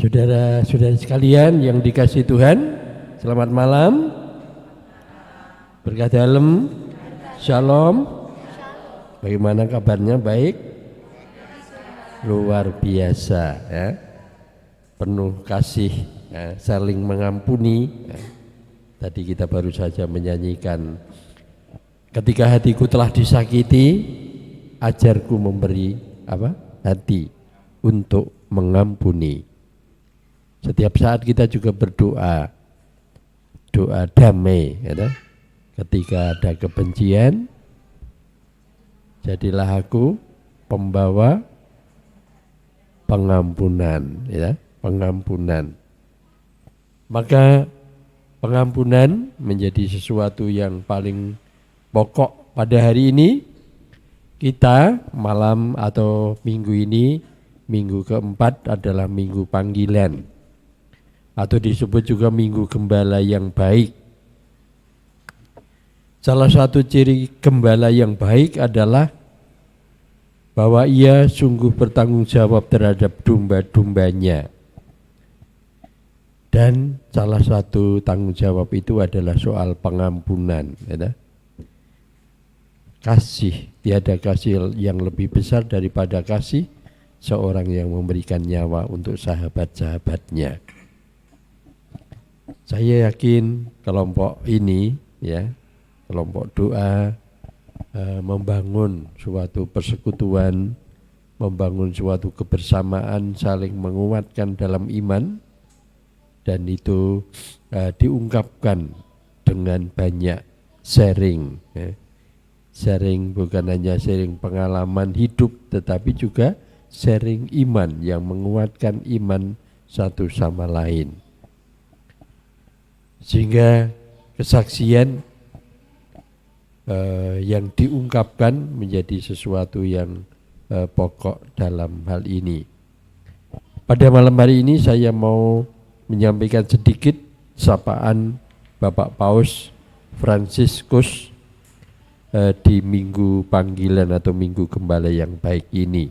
Saudara-saudara sekalian yang dikasihi Tuhan, selamat malam. Berkah dalam, shalom. Bagaimana kabarnya? Baik? Luar biasa ya. Penuh kasih ya, saling mengampuni ya. Tadi kita baru saja menyanyikan, ketika hatiku telah disakiti, ajarku memberi hati untuk mengampuni. Setiap saat kita juga berdoa, doa damai ya. Ketika ada kebencian, jadilah aku pembawa pengampunan ya, pengampunan. Maka pengampunan menjadi sesuatu yang paling pokok pada hari ini. Kita malam atau minggu ini, minggu keempat adalah minggu panggilan, atau disebut juga minggu gembala yang baik. Salah satu ciri gembala yang baik adalah bahwa ia sungguh bertanggung jawab terhadap domba-dombanya. Dan salah satu tanggung jawab itu adalah soal pengampunan ya. Kasih, tiada kasih yang lebih besar daripada kasih seorang yang memberikan nyawa untuk sahabat-sahabatnya. Saya yakin kelompok ini ya, kelompok doa membangun suatu persekutuan, membangun suatu kebersamaan, saling menguatkan dalam iman, dan itu diungkapkan dengan banyak sharing ya. Sharing bukan hanya sharing pengalaman hidup, tetapi juga sharing iman yang menguatkan iman satu sama lain. Sehingga kesaksian yang diungkapkan menjadi sesuatu yang pokok dalam hal ini. Pada malam hari ini saya mau menyampaikan sedikit sapaan Bapak Paus Fransiskus di minggu panggilan atau minggu gembala yang baik ini.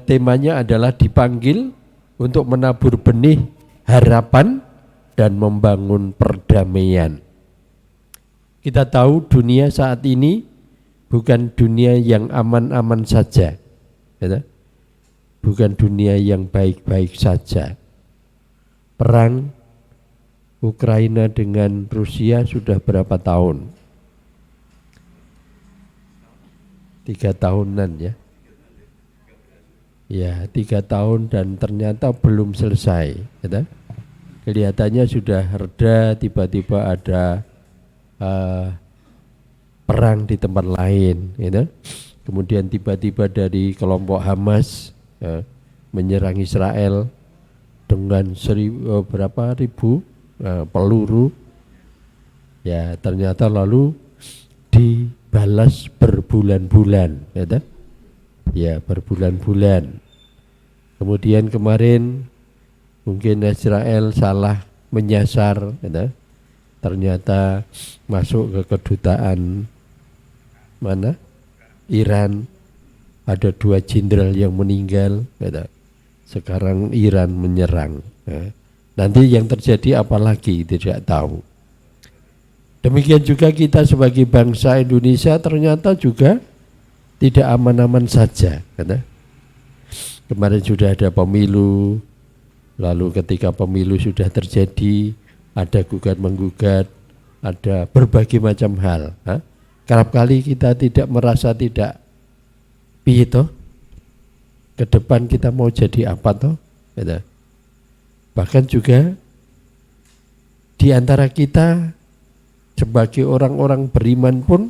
Temanya adalah dipanggil untuk menabur benih harapan dan membangun perdamaian. Kita tahu dunia saat ini bukan dunia yang aman-aman saja ya? Bukan dunia yang baik-baik saja. Perang Ukraina dengan Rusia sudah berapa tahun? 3 tahunan ya. Ya, 3 tahun dan ternyata belum selesai ya? Kelihatannya sudah reda, tiba-tiba ada perang di tempat lain ya? Kemudian tiba-tiba dari kelompok Hamas menyerang Israel dengan berapa ribu peluru ya, ternyata lalu dibalas berbulan-bulan ya, berbulan-bulan. Kemudian kemarin mungkin Israel salah menyasar ya, ternyata masuk ke kedutaan mana Iran, ada 2 jenderal yang meninggal ya. Sekarang Iran menyerang ya. Nanti yang terjadi apalagi tidak tahu. Demikian juga kita sebagai bangsa Indonesia ternyata juga tidak aman-aman saja ya. Kemarin sudah ada pemilu, lalu ketika pemilu sudah terjadi ada gugat-menggugat, ada berbagai macam hal. Kerap kali kita tidak merasa tidak piye toh, ke depan kita mau jadi apa toh? Gitu. Bahkan juga di antara kita sebagai orang-orang beriman pun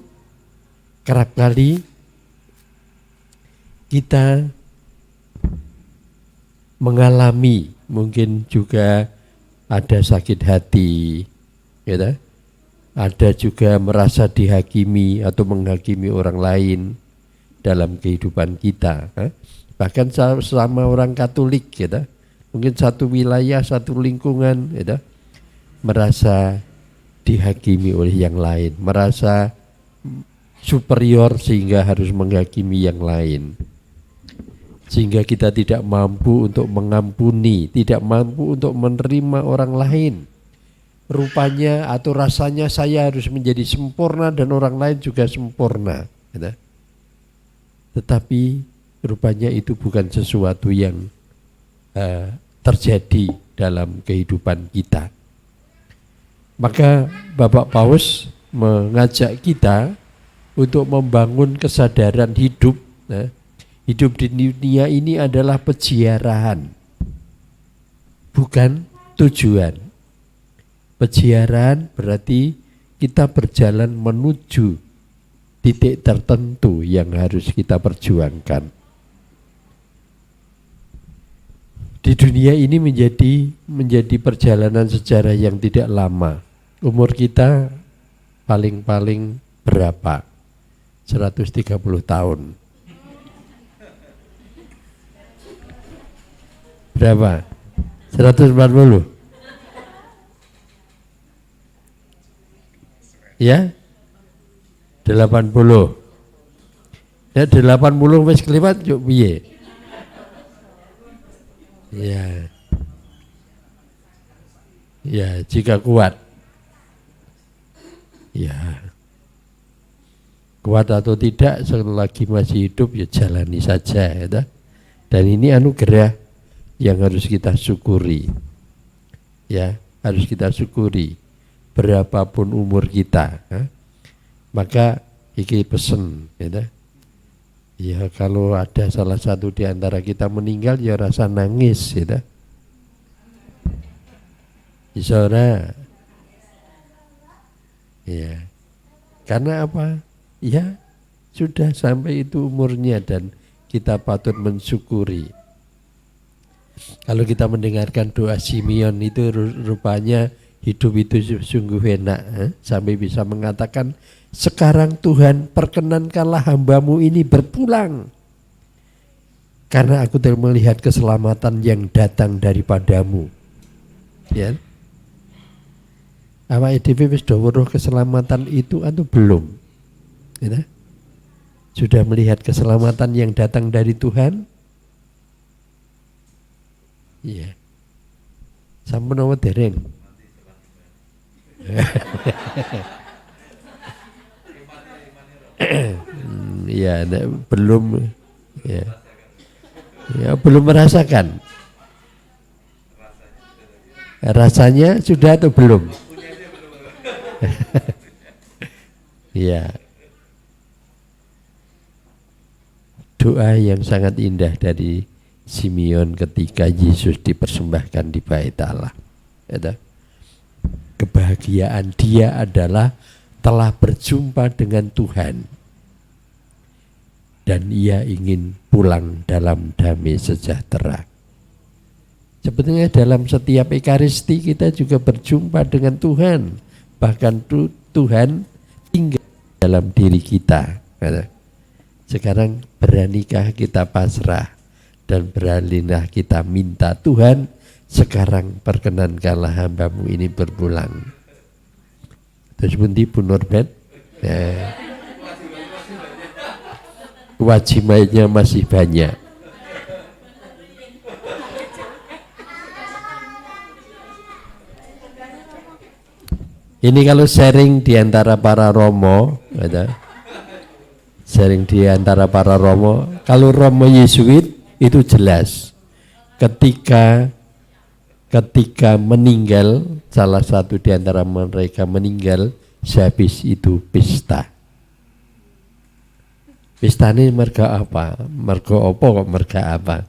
kerap kali kita mengalami mungkin juga ada sakit hati, gitu. Ada juga merasa dihakimi atau menghakimi orang lain dalam kehidupan kita. Bahkan sama orang Katolik, gitu. Mungkin satu wilayah, satu lingkungan, gitu, merasa dihakimi oleh yang lain, merasa superior sehingga harus menghakimi yang lain. sehingga kita tidak mampu untuk mengampuni, tidak mampu untuk menerima orang lain. Rupanya atau rasanya saya harus menjadi sempurna dan orang lain juga sempurna, gitu. Tetapi rupanya itu bukan sesuatu yang terjadi dalam kehidupan kita. Maka Bapak Paus mengajak kita untuk membangun kesadaran hidup. Hidup di dunia ini adalah peziarahan, bukan tujuan. Peziarahan berarti kita berjalan menuju titik tertentu yang harus kita perjuangkan. Di dunia ini menjadi perjalanan sejarah yang tidak lama. Umur kita paling-paling berapa? 130 tahun. Berapa? 140? Ya? 80. Ya 80 wis kliwat yo piye? Ya. Ya, jika kuat. Ya. Kuat atau tidak selagi masih hidup ya jalani saja, ya. Dan ini anugerah yang harus kita syukuri. Ya, harus kita syukuri. Berapapun umur kita, maka iki pesen, ya. Ya kalau ada salah satu di antara kita meninggal, ya rasa nangis, ya. Isora, ya. Karena apa? Ya sudah sampai itu umurnya dan kita patut mensyukuri. Kalau kita mendengarkan doa Simeon itu rupanya hidup itu sungguh enak, sampai bisa mengatakan, sekarang Tuhan perkenankanlah hambamu ini berpulang, karena aku telah melihat keselamatan yang datang daripadamu. Ya, awake dhewe wis do weruh keselamatan itu atau belum? Ya, sudah melihat keselamatan yang datang dari Tuhan? Iya. Sampun apa dereng? Ya, belum, ya belum merasakan. Rasanya sudah atau belum? Ya, doa yang sangat indah dari Simeon ketika Yesus dipersembahkan di Bait Allah. Ya, kebahagiaan dia adalah telah berjumpa dengan Tuhan dan ia ingin pulang dalam damai sejahtera. Sebetulnya dalam setiap Ekaristi kita juga berjumpa dengan Tuhan, bahkan Tuhan tinggal dalam diri kita. Sekarang beranikah kita pasrah dan beranilah kita minta, Tuhan sekarang perkenankanlah hambamu ini berpulang. Terus bunti pun Norbert, kewajibannya masih banyak. Ini kalau sharing di antara para romo, sharing di antara para romo. Kalau romo Yesuit itu jelas, ketika meninggal, salah satu di antara mereka meninggal, sehabis itu pesta. Pesta ini merga apa? Merga apa kok merga apa?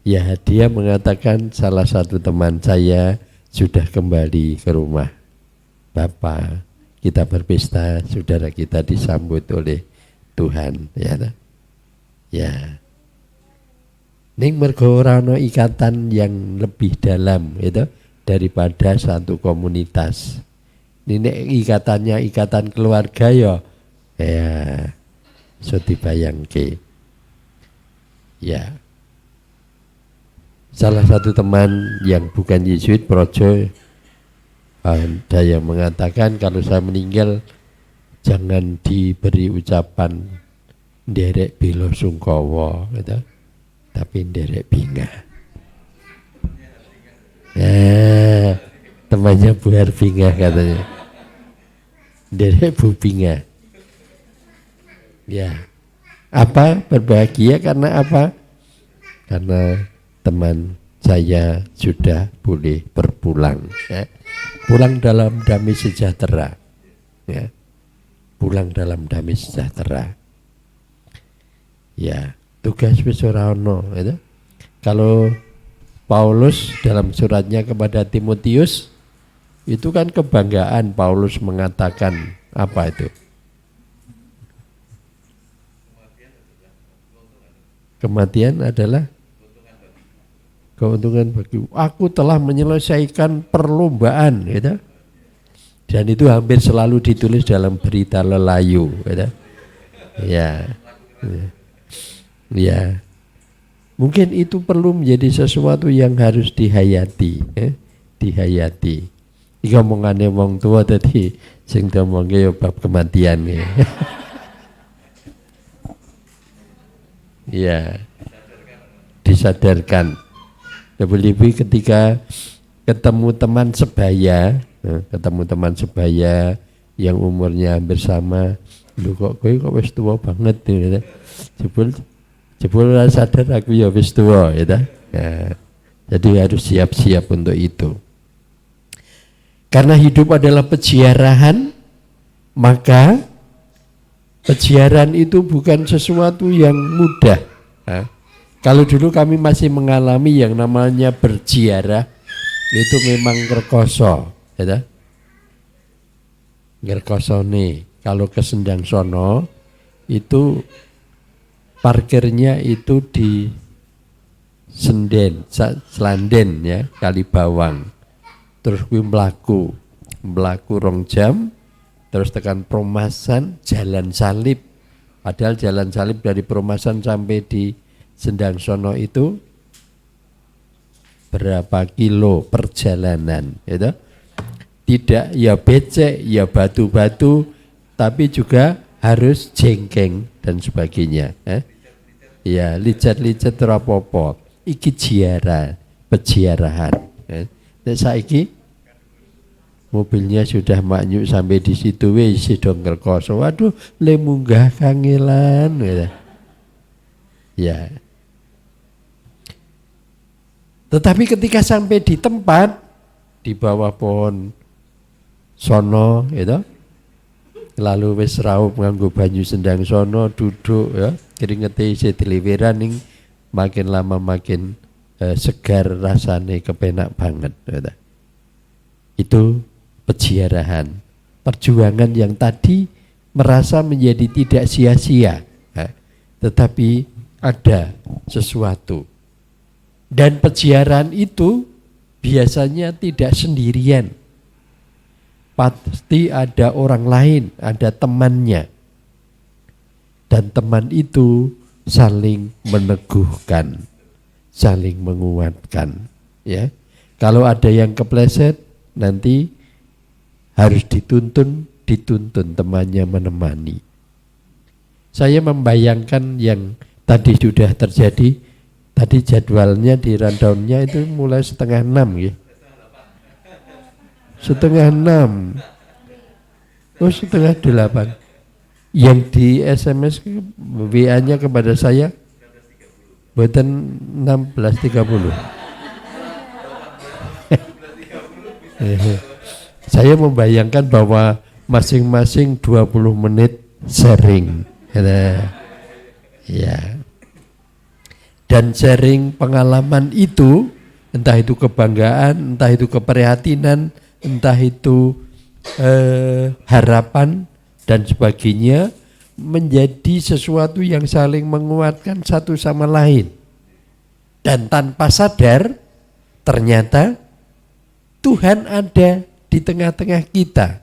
Ya dia mengatakan salah satu teman saya sudah kembali ke rumah. Bapak, kita berpesta, saudara kita disambut oleh Tuhan, ya. Ya, ning mergo ora ana ikatan yang lebih dalam itu daripada satu komunitas. Ini ikatannya ikatan keluarga ya so dibayangke. Ya, salah satu teman yang bukan Yesuit Projo ada yang mengatakan kalau saya meninggal jangan diberi ucapan nderek bela sungkawa gitu, tapi nderek bingah. Temannya Bu Herbingah katanya, nderek Bu Bingah. Ya, apa berbahagia karena apa? Karena teman saya sudah boleh berpulang, ya. Pulang dalam damai sejahtera, ya. Pulang dalam damai sejahtera. Ya, tugas wis ora ono, gitu. Kalau Paulus dalam suratnya kepada Timotius itu kan kebanggaan. Paulus mengatakan apa itu? Kematian adalah keuntungan bagi aku telah menyelesaikan perlombaan, gitu. Dan itu hampir selalu ditulis dalam berita lelayu, gitu. Ya, ya. Mungkin itu perlu menjadi sesuatu yang harus dihayati, dihayati. Iki omongane wong tua tadi sing diomongke ya bab kematian ya. Ya, disadarkan. Lebih-lebih ketika ketemu teman sebaya, yang umurnya hampir sama, lu kok wis tua banget nih, jebul sadar aku ya wis tua, ya. Jadi harus siap-siap untuk itu. Karena hidup adalah peziarahan, maka peziarahan itu bukan sesuatu yang mudah. Kalau dulu kami masih mengalami yang namanya berziarah, itu memang ngerkoso, ya. Ngerkoso nih, kalau ke Sendang Sono itu parkirnya itu di Selanden ya, Kalibawang. Terus gue melaku 2 jam, terus tekan Perumasan, Jalan Salib. Padahal Jalan Salib dari Perumasan sampai di Sendang Sono itu berapa kilo perjalanan, gitu. Tidak ya becek, ya batu-batu, tapi juga harus jengkeng dan sebagainya. Ya licet-licet rapopo. Iki peziarahan. Saiki mobilnya sudah maknyuk sampai di situ wis dong ngerkoso. Waduh, le munggah kangelan, gitu. Ya. Tetapi ketika sampai di tempat di bawah pohon sono, gitu, lalu wis raup nganggo banyu Sendang Sono, duduk ya, keringete isih diliweran ning makin lama makin segar rasane, kepenak banget, gitu. Itu peziarahan, perjuangan yang tadi merasa menjadi tidak sia-sia, tetapi ada sesuatu. Dan peziarahan itu biasanya tidak sendirian. Pasti ada orang lain, ada temannya. Dan teman itu saling meneguhkan, saling menguatkan, ya. Kalau ada yang kepleset, nanti harus dituntun temannya menemani. Saya membayangkan yang tadi sudah terjadi. Tadi jadwalnya di rundownnya itu mulai 5:30 ya. 5:30. Oh 7:30. Yang di SMS WA-nya kepada saya buatan 16:30. Saya membayangkan bahwa masing-masing 20 menit sharing. Ya. Dan sharing pengalaman itu, entah itu kebanggaan, entah itu keprihatinan, entah itu harapan dan sebagainya, menjadi sesuatu yang saling menguatkan satu sama lain. Dan tanpa sadar, ternyata Tuhan ada di tengah-tengah kita,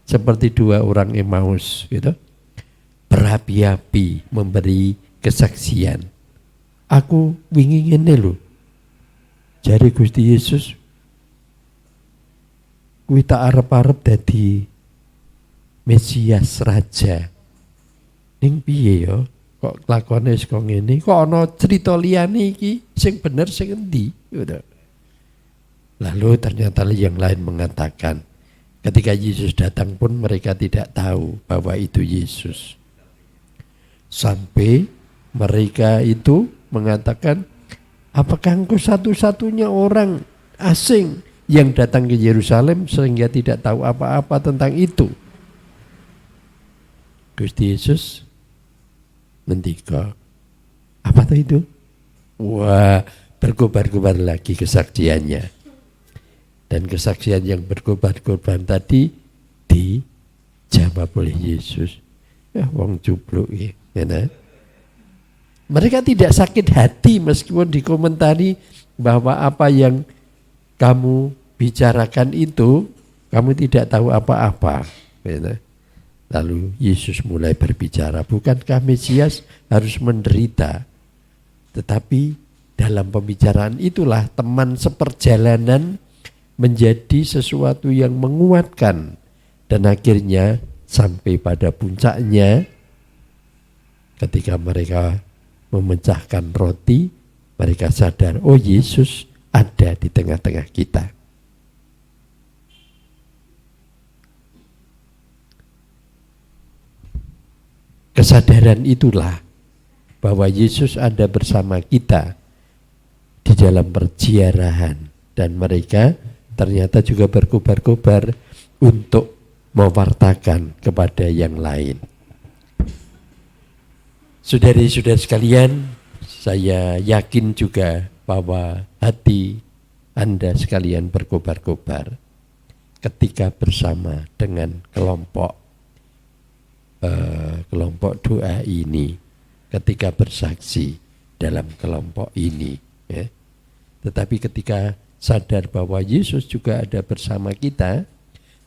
seperti 2 orang Emmaus, gitu, berapi-api memberi kesaksian. Aku wingi ngene lho, jare Gusti Yesus kuwi tak arep-arep dadi Mesias raja. Ning piye ya? Kok lakone wis kok ngene? Kok ana cerita liyane iki sing bener sing endi? Lalu ternyata yang lain mengatakan, ketika Yesus datang pun mereka tidak tahu bahwa itu Yesus. Sampai mereka itu mengatakan, apakah engkau satu-satunya orang asing yang datang ke Yerusalem sehingga tidak tahu apa-apa tentang itu? Gusti Yesus ngendika, apa tuh itu? Wah, berkobar-kobar lagi kesaksiannya. Dan kesaksian yang berkobar-kobar tadi dijawab oleh Yesus. Ya, wong cupluk ya, nah. Mereka tidak sakit hati meskipun dikomentari bahwa apa yang kamu bicarakan itu kamu tidak tahu apa-apa. Ya, lalu Yesus mulai berbicara, bukankah Mesias harus menderita? Tetapi dalam pembicaraan itulah teman seperjalanan menjadi sesuatu yang menguatkan. Dan akhirnya sampai pada puncaknya ketika mereka memecahkan roti, mereka sadar, oh Yesus ada di tengah-tengah kita. Kesadaran itulah bahwa Yesus ada bersama kita di dalam perziarahan, dan mereka ternyata juga berkobar-kobar untuk mewartakan kepada yang lain. Saudari-saudari sekalian, saya yakin juga bahwa hati Anda sekalian berkobar-kobar ketika bersama dengan kelompok doa ini, ketika bersaksi dalam kelompok ini, ya. Tetapi ketika sadar bahwa Yesus juga ada bersama kita,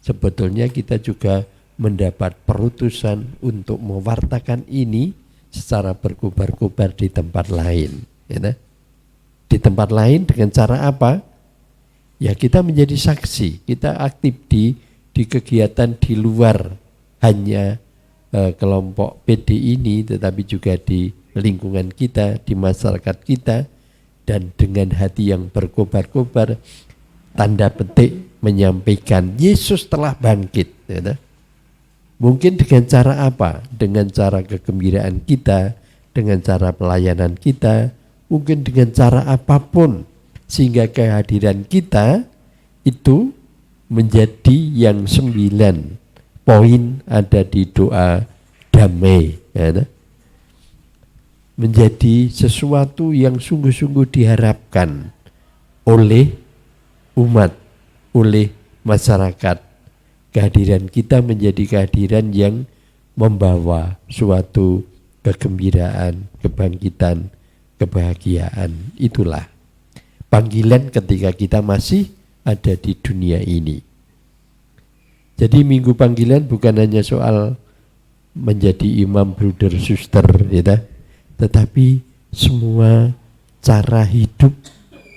sebetulnya kita juga mendapat perutusan untuk mewartakan ini secara berkobar-kobar di tempat lain, ya. Di tempat lain dengan cara apa? Ya, kita menjadi saksi, kita aktif di kegiatan di luar hanya kelompok PD ini, tetapi juga di lingkungan kita, di masyarakat kita, dan dengan hati yang berkobar-kobar, tanda petik menyampaikan Yesus telah bangkit. Ya. Mungkin dengan cara apa? Dengan cara kegembiraan kita, dengan cara pelayanan kita, mungkin dengan cara apapun, sehingga kehadiran kita itu menjadi yang 9 poin ada di doa damai, ya, menjadi sesuatu yang sungguh-sungguh diharapkan oleh umat, oleh masyarakat. Kehadiran kita menjadi kehadiran yang membawa suatu kegembiraan, kebangkitan, kebahagiaan. Itulah panggilan ketika kita masih ada di dunia ini. Jadi minggu panggilan bukan hanya soal menjadi imam, bruder, suster, ya, tetapi semua cara hidup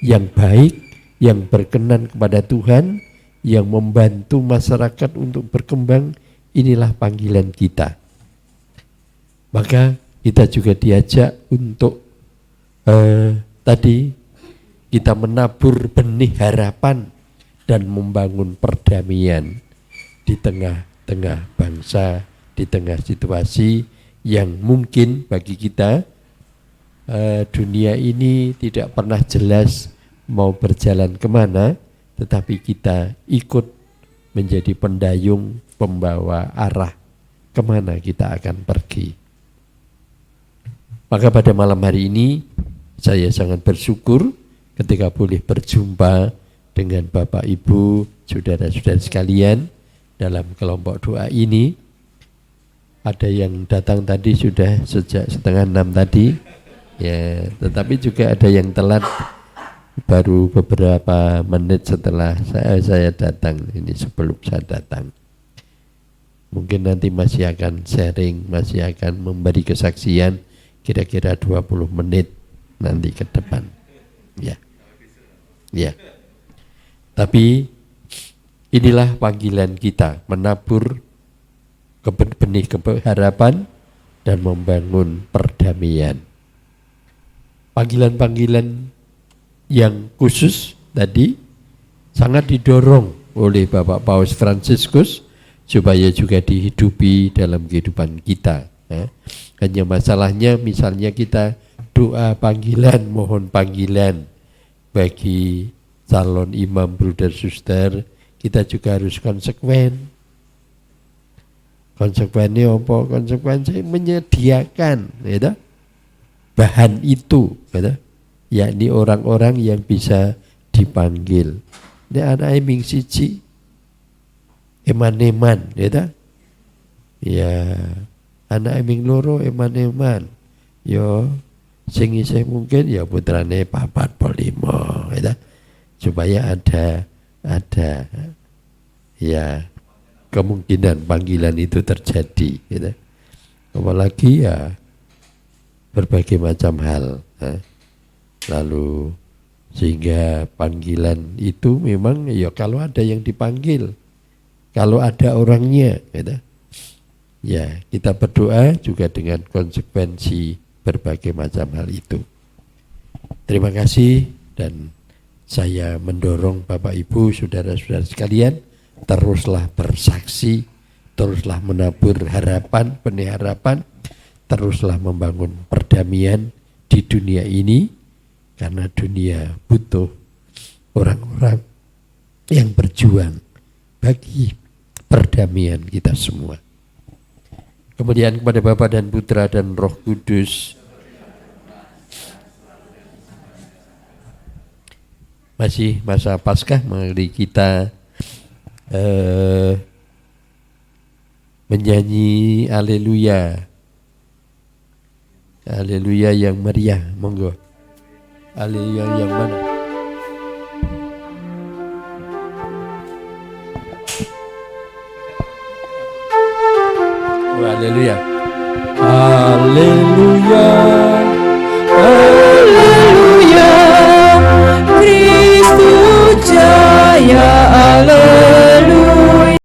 yang baik, yang berkenan kepada Tuhan, yang membantu masyarakat untuk berkembang, inilah panggilan kita. Maka kita juga diajak untuk tadi kita menabur benih harapan dan membangun perdamaian di tengah-tengah bangsa, di tengah situasi yang mungkin bagi kita dunia ini tidak pernah jelas mau berjalan kemana, tetapi kita ikut menjadi pendayung pembawa arah kemana kita akan pergi. Maka pada malam hari ini saya sangat bersyukur ketika boleh berjumpa dengan Bapak Ibu, saudara-saudara sekalian dalam kelompok doa ini. Ada yang datang tadi sudah sejak 5:30 tadi, ya, tetapi juga ada yang telat baru beberapa menit setelah saya datang, ini sebelum saya datang. Mungkin nanti masih akan sharing, masih akan memberi kesaksian kira-kira 20 menit nanti ke depan. Ya. Ya. Tapi inilah panggilan kita, menabur benih harapan dan membangun perdamaian. Panggilan-panggilan yang khusus tadi sangat didorong oleh Bapak Paus Fransiskus supaya juga dihidupi dalam kehidupan kita. Hanya masalahnya misalnya kita doa panggilan, mohon panggilan bagi calon imam, bruder, suster, kita juga harus konsekuen. Konsekuennya apa? Konsekuensi menyediakan bahan itu, yakni orang-orang yang bisa dipanggil. Ini anak eming siji eman-eman, ya anak eming loro eman-eman, yo sing isih mungkin ya putrane 4-5, supaya ada ya kemungkinan panggilan itu terjadi, apalagi ya berbagai macam hal, lalu sehingga panggilan itu memang ya kalau ada yang dipanggil, kalau ada orangnya, ya kita berdoa juga dengan konsekuensi berbagai macam hal itu. Terima kasih, dan saya mendorong Bapak Ibu, saudara-saudara sekalian, teruslah bersaksi, teruslah menabur harapan, benih harapan, teruslah membangun perdamaian di dunia ini, karena dunia butuh orang-orang yang berjuang bagi perdamaian kita semua. Kemudian kepada Bapa dan Putra dan Roh Kudus, masih masa Paskah, mari kita menyanyi Haleluya. Haleluya yang meriah, monggo. Haleluya yang mana? Oh, haleluya. Haleluya.